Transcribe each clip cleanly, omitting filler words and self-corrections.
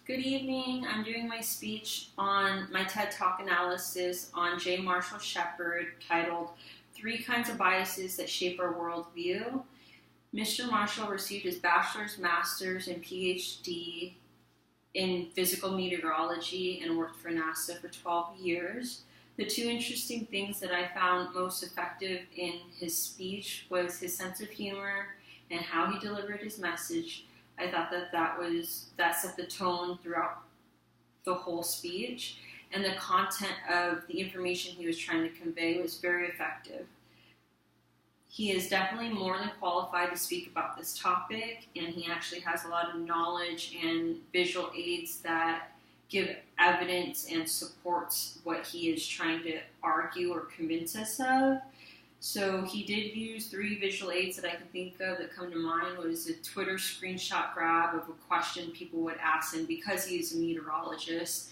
Good evening. I'm doing my speech on my TED Talk analysis on J. Marshall Shepard titled Three Kinds of Biases That Shape Our Worldview. Mr. Marshall received his bachelor's, master's, and PhD in physical meteorology and worked for NASA for 12 years. The two interesting things that I found most effective in his speech was his sense of humor and how he delivered his message. I thought that set the tone throughout the whole speech, and the content of the information he was trying to convey was very effective. He is definitely more than qualified to speak about this topic, and he actually has a lot of knowledge and visual aids that give evidence and supports what he is trying to argue or convince us of. So he did use three visual aids that I can think of that come to mind. Was a Twitter screenshot grab of a question people would ask him because he is a meteorologist.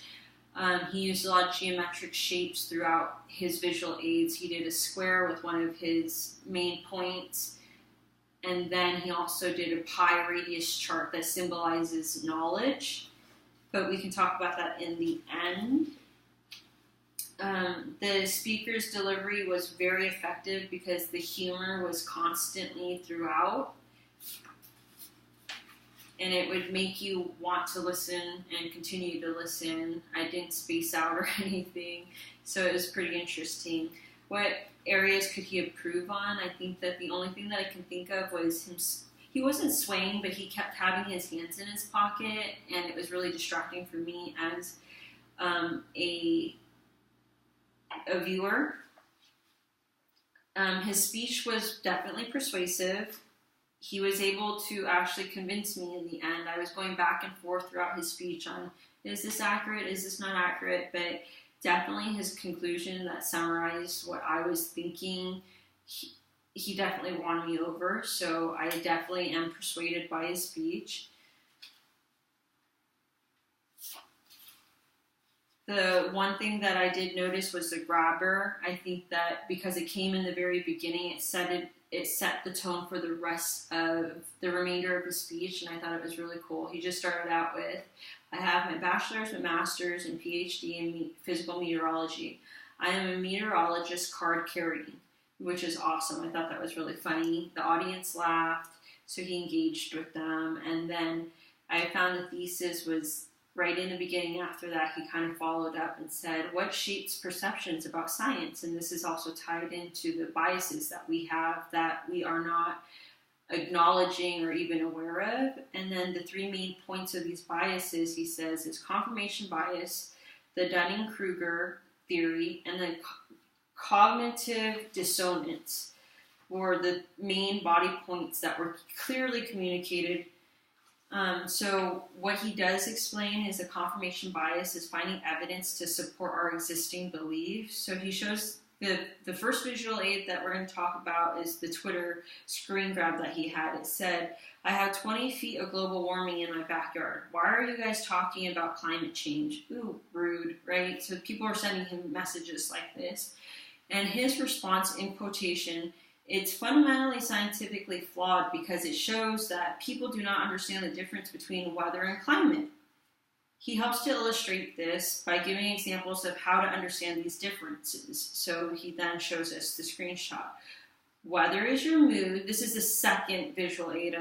He used a lot of geometric shapes throughout his visual aids. He did a square with one of his main points, and then he also did a pi radius chart that symbolizes knowledge. But we can talk about that in the end. The speaker's delivery was very effective because the humor was constantly throughout, and it would make you want to listen and continue to listen. I didn't space out or anything, so it was pretty interesting. What areas could he improve on? I think that the only thing that I can think of was him. He wasn't swaying, but he kept having his hands in his pocket, and it was really distracting for me as a viewer. His speech was definitely persuasive. He was able to actually convince me in the end. I was going back and forth throughout his speech on, is this accurate, is this not accurate, but definitely his conclusion that summarized what I was thinking, he definitely won me over, so I definitely am persuaded by his speech. The one thing that I did notice was the grabber. I think that because it came in the very beginning, it set the tone for the rest of the remainder of his speech, and I thought it was really cool. He just started out with, I have my bachelor's, my master's, and PhD in physical meteorology. I am a meteorologist card carrying, which is awesome. I thought that was really funny. The audience laughed, so he engaged with them, and then I found the thesis was right in the beginning. After that, he kind of followed up and said, what shapes perceptions about science? And this is also tied into the biases that we have that we are not acknowledging or even aware of. And then the three main points of these biases, he says, is confirmation bias, the Dunning-Kruger theory, and the cognitive dissonance were the main body points that were clearly communicated. So what he does explain is a confirmation bias is finding evidence to support our existing beliefs. So he shows the first visual aid that we're going to talk about is the Twitter screen grab that he had. It said, I have 20 feet of global warming in my backyard. Why are you guys talking about climate change? Ooh, rude, right? So people are sending him messages like this. And his response in quotation, it's fundamentally scientifically flawed because it shows that people do not understand the difference between weather and climate. He helps to illustrate this by giving examples of how to understand these differences. So he then shows us the screenshot. Weather is your mood. This is the second visual aid,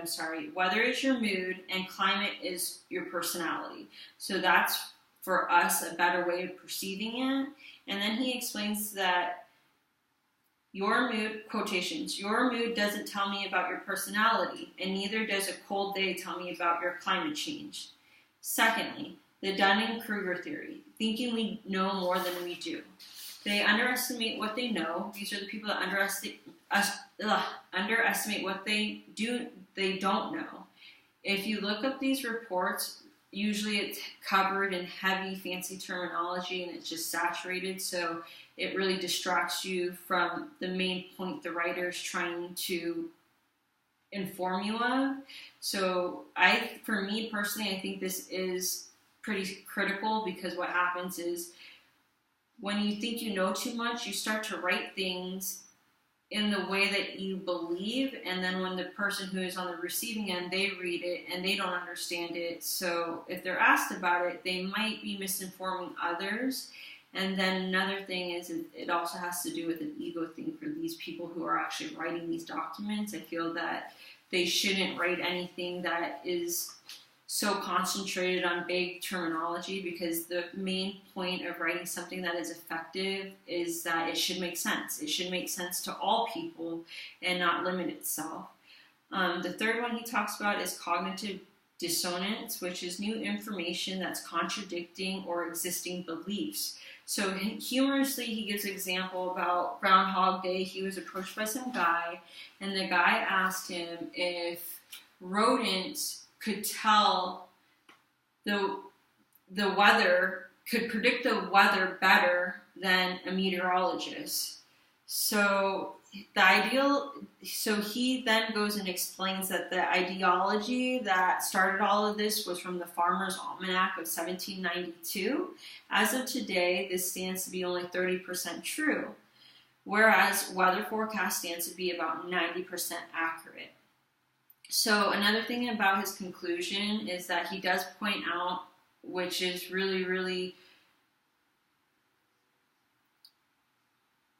Weather is your mood and climate is your personality. So that's, for us, a better way of perceiving it. And then he explains that your mood, quotations, your mood doesn't tell me about your personality, and neither does a cold day tell me about your climate change. Secondly, the Dunning-Kruger theory, thinking we know more than we do. They underestimate what they know. These are the people that underestimate what they don't know. If you look up these reports, usually it's covered in heavy, fancy terminology, and it's just saturated, so it really distracts you from the main point the writer's trying to inform you of. So for me personally, I think this is pretty critical because what happens is when you think you know too much, you start to write things in the way that you believe, and then when the person who is on the receiving end, they read it and they don't understand it. So if they're asked about it, they might be misinforming others. And then another thing is it also has to do with an ego thing for these people who are actually writing these documents. I feel that they shouldn't write anything that is so concentrated on vague terminology, because the main point of writing something that is effective is that it should make sense. It should make sense to all people and not limit itself. The third one he talks about is cognitive dissonance, which is new information that's contradicting or existing beliefs. So humorously, he gives an example about Groundhog Day. He was approached by some guy, and the guy asked him if rodents could tell the weather, could predict the weather better than a meteorologist. So he then goes and explains that the ideology that started all of this was from the Farmer's Almanac of 1792. As of today, this stands to be only 30% true, whereas weather forecast stands to be about 90% accurate. So another thing about his conclusion is that he does point out, which is really, really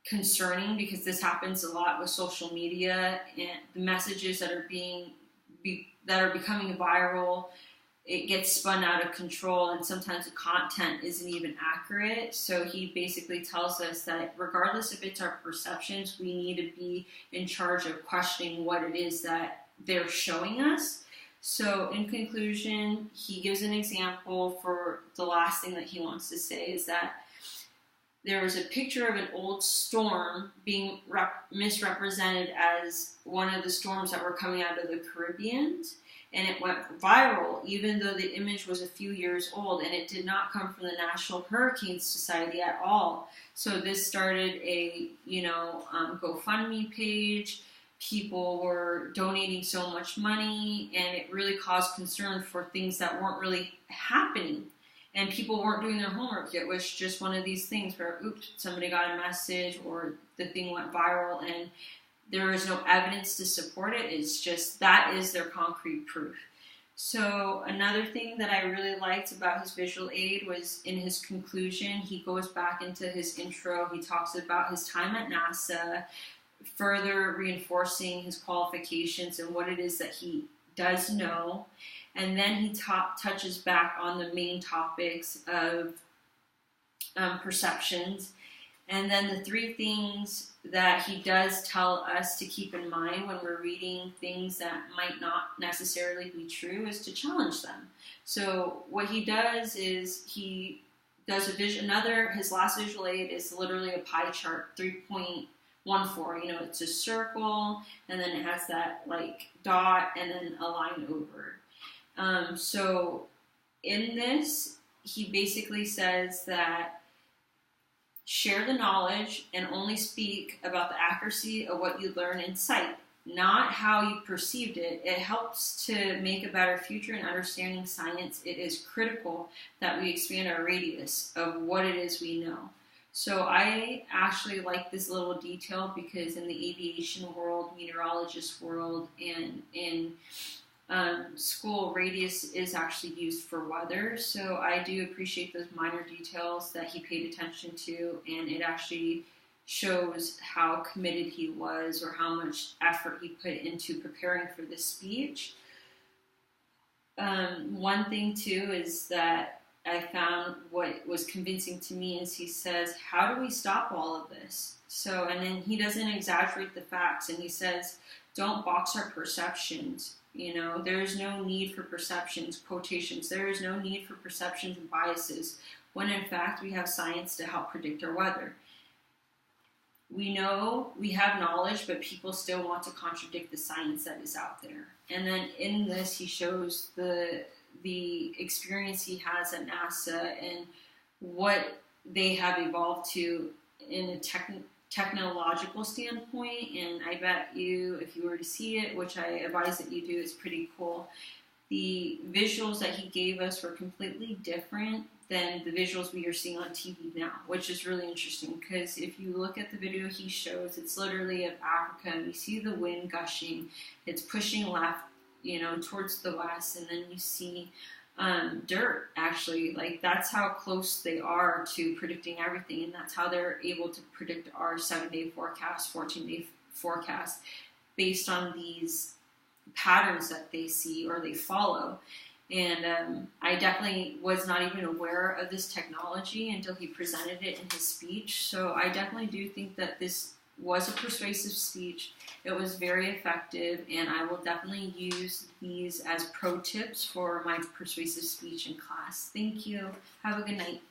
concerning, because this happens a lot with social media and the messages that are becoming viral. It gets spun out of control, and sometimes the content isn't even accurate. So he basically tells us that regardless if it's our perceptions, we need to be in charge of questioning what it is that they're showing us. So in conclusion, he gives an example for the last thing that he wants to say is that there was a picture of an old storm being misrepresented as one of the storms that were coming out of the Caribbean, and it went viral even though the image was a few years old, and it did not come from the National Hurricane Society at all. So this started a GoFundMe page. People were donating so much money, and it really caused concern for things that weren't really happening. And people weren't doing their homework. It was just one of these things where, oops, somebody got a message or the thing went viral and there is no evidence to support it. It's just that is their concrete proof. So another thing that I really liked about his visual aid was in his conclusion, he goes back into his intro. He talks about his time at NASA, further reinforcing his qualifications and what it is that he does know. And then he touches back on the main topics of perceptions. And then the three things that he does tell us to keep in mind when we're reading things that might not necessarily be true is to challenge them. So what he does is he does his last visual aid is literally a pie chart, 3.14. It's a circle, and then it has that like dot and then a line over. So in this, he basically says that share the knowledge and only speak about the accuracy of what you learn in sight, not how you perceived it. It helps to make a better future in understanding science. It is critical that we expand our radius of what it is we know. So I actually like this little detail because in the aviation world, meteorologist world, and in school, radius is actually used for weather. So I do appreciate those minor details that he paid attention to, and it actually shows how committed he was or how much effort he put into preparing for this speech. One thing too is that I found what was convincing to me is he says, how do we stop all of this? So, and then he doesn't exaggerate the facts, and he says, don't box our perceptions. There is no need for perceptions, quotations. There is no need for perceptions and biases, when in fact we have science to help predict our weather. We know we have knowledge, but people still want to contradict the science that is out there. And then in this, he shows the experience he has at NASA and what they have evolved to in a technological standpoint. And I bet you, if you were to see it, which I advise that you do, it's pretty cool. the visuals that he gave us were completely different than the visuals we are seeing on TV now, which is really interesting because if you look at the video he shows, it's literally of Africa and you see the wind gushing, it's pushing left, towards the west, and then you see dirt, actually. Like, that's how close they are to predicting everything, and that's how they're able to predict our 7-day forecast, 14-day forecast, based on these patterns that they see or they follow. And I definitely was not even aware of this technology until he presented it in his speech. So I definitely do think that this was a persuasive speech. It was very effective, and I will definitely use these as pro tips for my persuasive speech in class. Thank you. Have a good night.